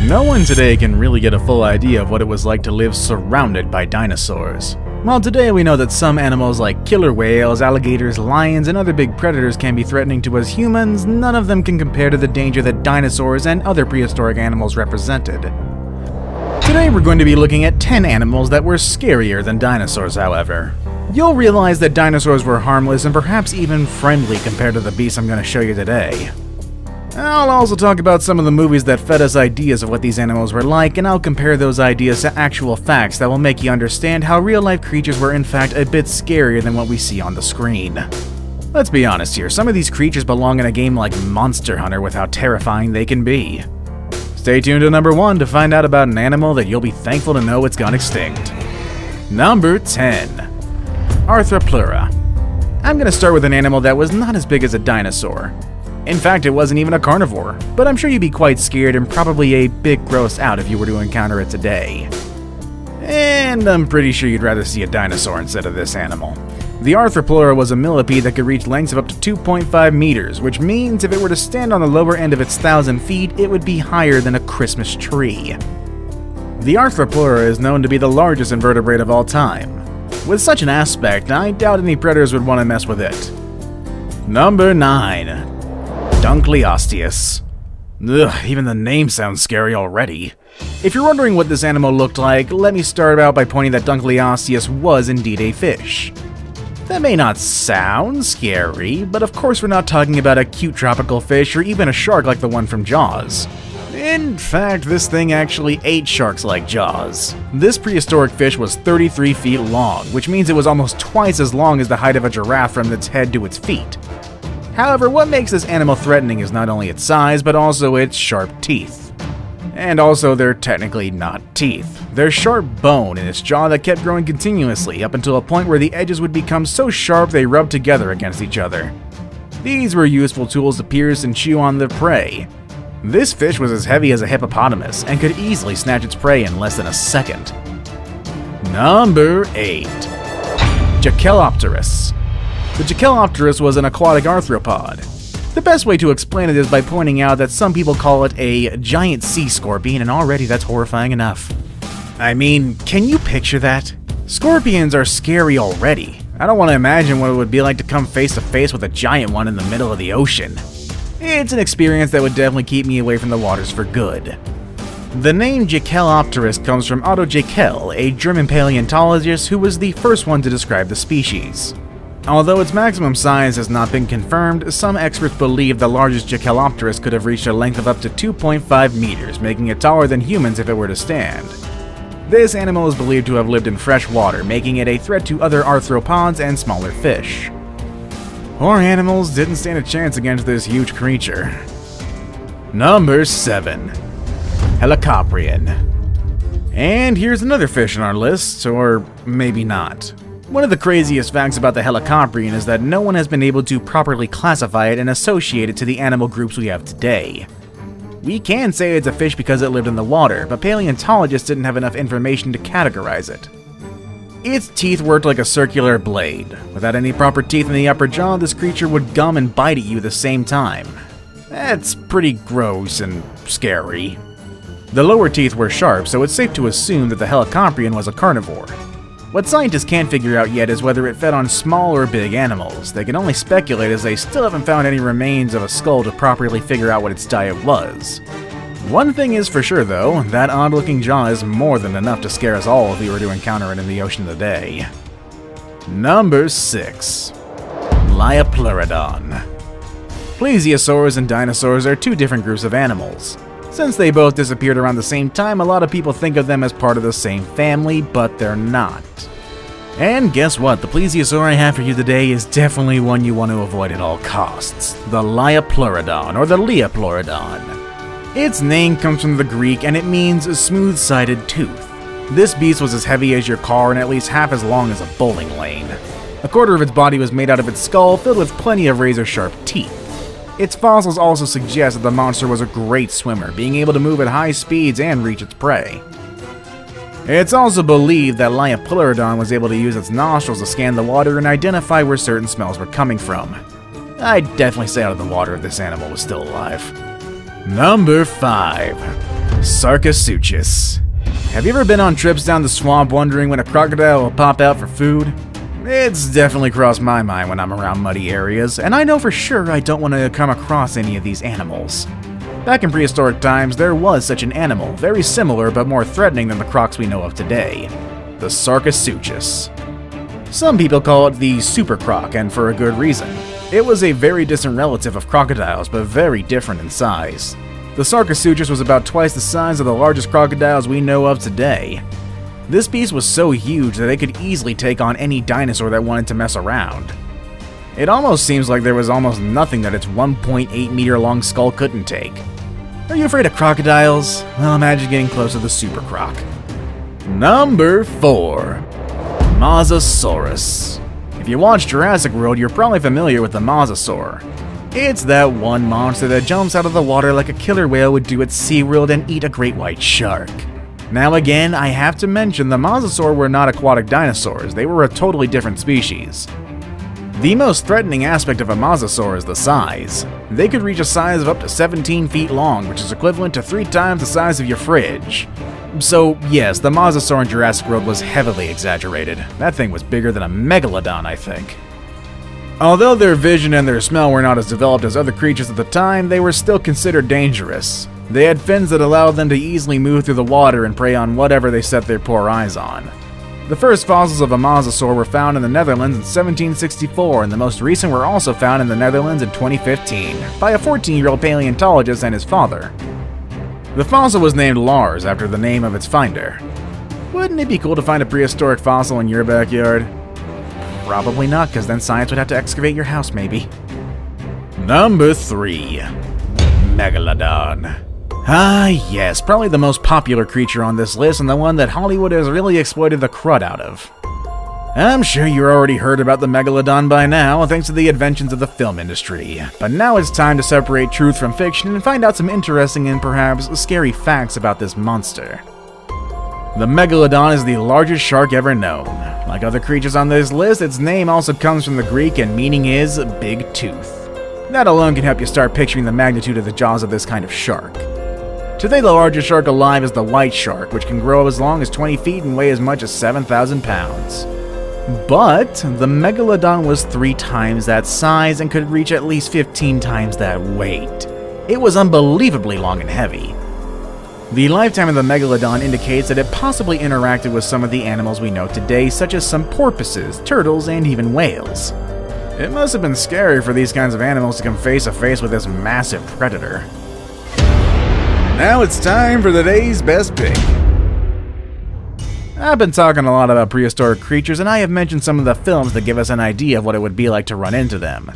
No one today can really get a full idea of what it was like to live surrounded by dinosaurs. While today we know that some animals like killer whales, alligators, lions, and other big predators can be threatening to us humans, none of them can compare to the danger that dinosaurs and other prehistoric animals represented. Today we're going to be looking at 10 animals that were scarier than dinosaurs, however. You'll realize that dinosaurs were harmless and perhaps even friendly compared to the beasts I'm going to show you today. I'll also talk about some of the movies that fed us ideas of what these animals were like, and I'll compare those ideas to actual facts that will make you understand how real-life creatures were in fact a bit scarier than what we see on the screen. Let's be honest here, some of these creatures belong in a game like Monster Hunter with how terrifying they can be. Stay tuned to number 1 to find out about an animal that you'll be thankful to know it's gone extinct. Number 10. Arthropleura. I'm going to start with an animal that was not as big as a dinosaur. In fact, it wasn't even a carnivore, but I'm sure you'd be quite scared and probably a bit grossed out if you were to encounter it today. And I'm pretty sure you'd rather see a dinosaur instead of this animal. The Arthropleura was a millipede that could reach lengths of up to 2.5 meters, which means if it were to stand on the lower end of its 1,000 feet, it would be higher than a Christmas tree. The Arthropleura is known to be the largest invertebrate of all time. With such an aspect, I doubt any predators would want to mess with it. Number 9. Dunkleosteus. Ugh, even the name sounds scary already. If you're wondering what this animal looked like, let me start out by pointing that Dunkleosteus was indeed a fish. That may not sound scary, but of course we're not talking about a cute tropical fish or even a shark like the one from Jaws. In fact, this thing actually ate sharks like Jaws. This prehistoric fish was 33 feet long, which means it was almost twice as long as the height of a giraffe from its head to its feet. However, what makes this animal threatening is not only its size, but also its sharp teeth. And also, they're technically not teeth. They're sharp bone in its jaw that kept growing continuously up until a point where the edges would become so sharp they rubbed together against each other. These were useful tools to pierce and chew on the prey. This fish was as heavy as a hippopotamus and could easily snatch its prey in less than a second. Number 8. Dunkleosteus. The Dunkleosteus was an aquatic arthropod. The best way to explain it is by pointing out that some people call it a giant sea scorpion, and already that's horrifying enough. I mean, can you picture that? Scorpions are scary already. I don't want to imagine what it would be like to come face to face with a giant one in the middle of the ocean. It's an experience that would definitely keep me away from the waters for good. The name Dunkleosteus comes from Otto Haeckel, a German paleontologist who was the first one to describe the species. Although its maximum size has not been confirmed, some experts believe the largest Dunkleosteus could have reached a length of up to 2.5 meters, making it taller than humans if it were to stand. This animal is believed to have lived in fresh water, making it a threat to other arthropods and smaller fish. Poor animals didn't stand a chance against this huge creature. Number 7. Helicoprion. And here's another fish on our list, or maybe not. One of the craziest facts about the Helicoprion is that no one has been able to properly classify it and associate it to the animal groups we have today. We can say it's a fish because it lived in the water, but paleontologists didn't have enough information to categorize it. Its teeth worked like a circular blade. Without any proper teeth in the upper jaw, this creature would gum and bite at you at the same time. That's pretty gross and scary. The lower teeth were sharp, so it's safe to assume that the Helicoprion was a carnivore. What scientists can't figure out yet is whether it fed on small or big animals. They can only speculate as they still haven't found any remains of a skull to properly figure out what its diet was. One thing is for sure though, that odd-looking jaw is more than enough to scare us all if we were to encounter it in the ocean today. Number 6. Liopleurodon. Plesiosaurs and dinosaurs are two different groups of animals. Since they both disappeared around the same time, a lot of people think of them as part of the same family, but they're not. And guess what? The plesiosaur I have for you today is definitely one you want to avoid at all costs. The Liopleurodon, or the Liopleurodon. Its name comes from the Greek and it means a smooth-sided tooth. This beast was as heavy as your car and at least half as long as a bowling lane. A quarter of its body was made out of its skull, filled with plenty of razor-sharp teeth. Its fossils also suggest that the monster was a great swimmer, being able to move at high speeds and reach its prey. It's also believed that Liopleurodon was able to use its nostrils to scan the water and identify where certain smells were coming from. I'd definitely stay out of the water if this animal was still alive. Number 5. Sarcosuchus. Have you ever been on trips down the swamp wondering when a crocodile will pop out for food? It's definitely crossed my mind when I'm around muddy areas, and I know for sure I don't want to come across any of these animals. Back in prehistoric times, there was such an animal, very similar but more threatening than the crocs we know of today. The Sarcosuchus. Some people call it the super croc, and for a good reason. It was a very distant relative of crocodiles, but very different in size. The Sarcosuchus was about twice the size of the largest crocodiles we know of today. This beast was so huge that it could easily take on any dinosaur that wanted to mess around. It almost seems like there was almost nothing that its 1.8 meter long skull couldn't take. Are you afraid of crocodiles? Well, imagine getting close to the super croc. Number 4. Mosasaurus. If you watch Jurassic World, you're probably familiar with the mosasaur. It's that one monster that jumps out of the water like a killer whale would do at SeaWorld and eat a great white shark. Now again, I have to mention the mosasaur were not aquatic dinosaurs, they were a totally different species. The most threatening aspect of a mosasaur is the size. They could reach a size of up to 17 feet long, which is equivalent to 3 times the size of your fridge. So yes, the mosasaur in Jurassic World was heavily exaggerated. That thing was bigger than a megalodon, I think. Although their vision and their smell were not as developed as other creatures at the time, they were still considered dangerous. They had fins that allowed them to easily move through the water and prey on whatever they set their poor eyes on. The first fossils of a mosasaur were found in the Netherlands in 1764, and the most recent were also found in the Netherlands in 2015, by a 14-year-old paleontologist and his father. The fossil was named Lars after the name of its finder. Wouldn't it be cool to find a prehistoric fossil in your backyard? Probably not, because then science would have to excavate your house, maybe. Number 3. Megalodon. Ah yes, probably the most popular creature on this list and the one that Hollywood has really exploited the crud out of. I'm sure you already heard about the Megalodon by now, thanks to the inventions of the film industry. But now it's time to separate truth from fiction and find out some interesting and perhaps scary facts about this monster. The Megalodon is the largest shark ever known. Like other creatures on this list, its name also comes from the Greek and meaning is big tooth. That alone can help you start picturing the magnitude of the jaws of this kind of shark. Today the largest shark alive is the white shark, which can grow as long as 20 feet and weigh as much as 7,000 pounds. But the Megalodon was 3 times that size and could reach at least 15 times that weight. It was unbelievably long and heavy. The lifetime of the Megalodon indicates that it possibly interacted with some of the animals we know today, such as some porpoises, turtles, and even whales. It must have been scary for these kinds of animals to come face to face with this massive predator. Now it's time for the day's best pick. I've been talking a lot about prehistoric creatures, and I have mentioned some of the films that give us an idea of what it would be like to run into them.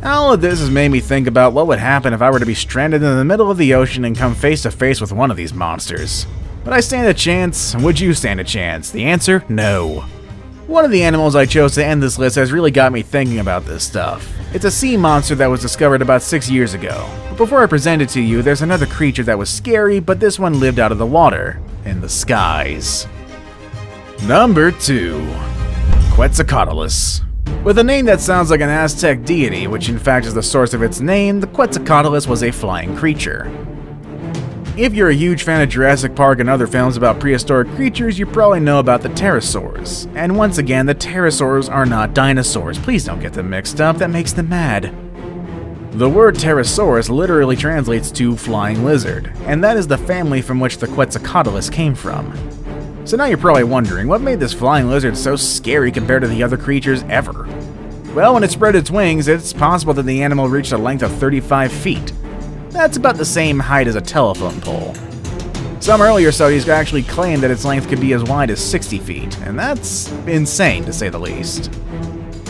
All of this has made me think about what would happen if I were to be stranded in the middle of the ocean and come face to face with one of these monsters. Would I stand a chance? Would you stand a chance? The answer, no. One of the animals I chose to end this list has really got me thinking about this stuff. It's a sea monster that was discovered about 6 years ago. But before I present it to you, there's another creature that was scary, but this one lived out of the water, in the skies. Number 2. Quetzalcoatlus. With a name that sounds like an Aztec deity, which in fact is the source of its name, the Quetzalcoatlus was a flying creature. If you're a huge fan of Jurassic Park and other films about prehistoric creatures, you probably know about the pterosaurs. And once again, the pterosaurs are not dinosaurs. Please don't get them mixed up, that makes them mad. The word pterosaurus literally translates to flying lizard, and that is the family from which the Quetzalcoatlus came from. So now you're probably wondering, what made this flying lizard so scary compared to the other creatures ever? Well, when it spread its wings, it's possible that the animal reached a length of 35 feet. That's about the same height as a telephone pole. Some earlier studies actually claimed that its length could be as wide as 60 feet, and that's insane to say the least.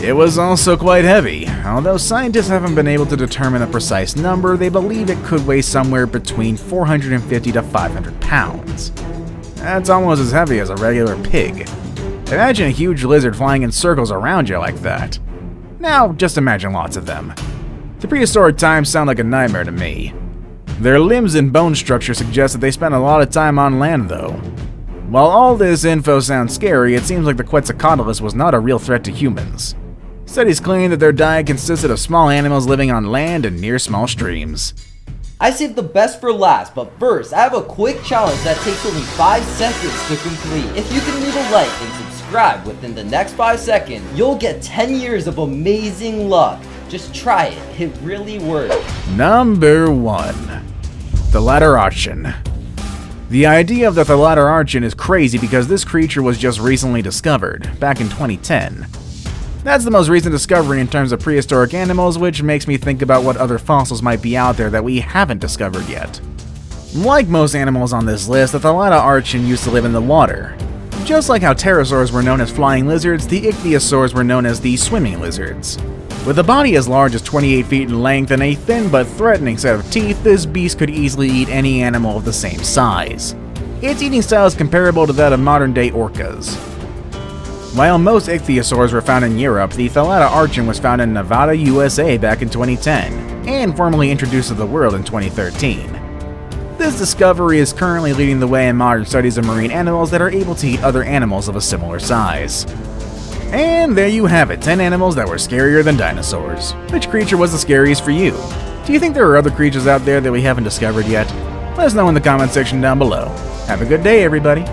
It was also quite heavy. Although scientists haven't been able to determine a precise number, they believe it could weigh somewhere between 450 to 500 pounds. That's almost as heavy as a regular pig. Imagine a huge lizard flying in circles around you like that. Now, just imagine lots of them. The prehistoric times sound like a nightmare to me. Their limbs and bone structure suggest that they spent a lot of time on land, though. While all this info sounds scary, it seems like the Quetzalcoatlus was not a real threat to humans. Studies claim that their diet consisted of small animals living on land and near small streams. I saved the best for last, but first, I have a quick challenge that takes only 5 seconds to complete. If you can leave a like and subscribe within the next 5 seconds, you'll get 10 years of amazing luck. Just try it, it really works. Number 1. The Laterarchin. The idea of the Laterarchin is crazy because this creature was just recently discovered, back in 2010. That's the most recent discovery in terms of prehistoric animals, which makes me think about what other fossils might be out there that we haven't discovered yet. Like most animals on this list, the Laterarchin used to live in the water. Just like how pterosaurs were known as flying lizards, the ichthyosaurs were known as the swimming lizards. With a body as large as 28 feet in length and a thin but threatening set of teeth, this beast could easily eat any animal of the same size. Its eating style is comparable to that of modern-day orcas. While most ichthyosaurs were found in Europe, the Laterarchin was found in Nevada, USA back in 2010, and formally introduced to the world in 2013. This discovery is currently leading the way in modern studies of marine animals that are able to eat other animals of a similar size. And there you have it, 10 animals that were scarier than dinosaurs. Which creature was the scariest for you? Do you think there are other creatures out there that we haven't discovered yet? Let us know in the comment section down below. Have a good day, everybody!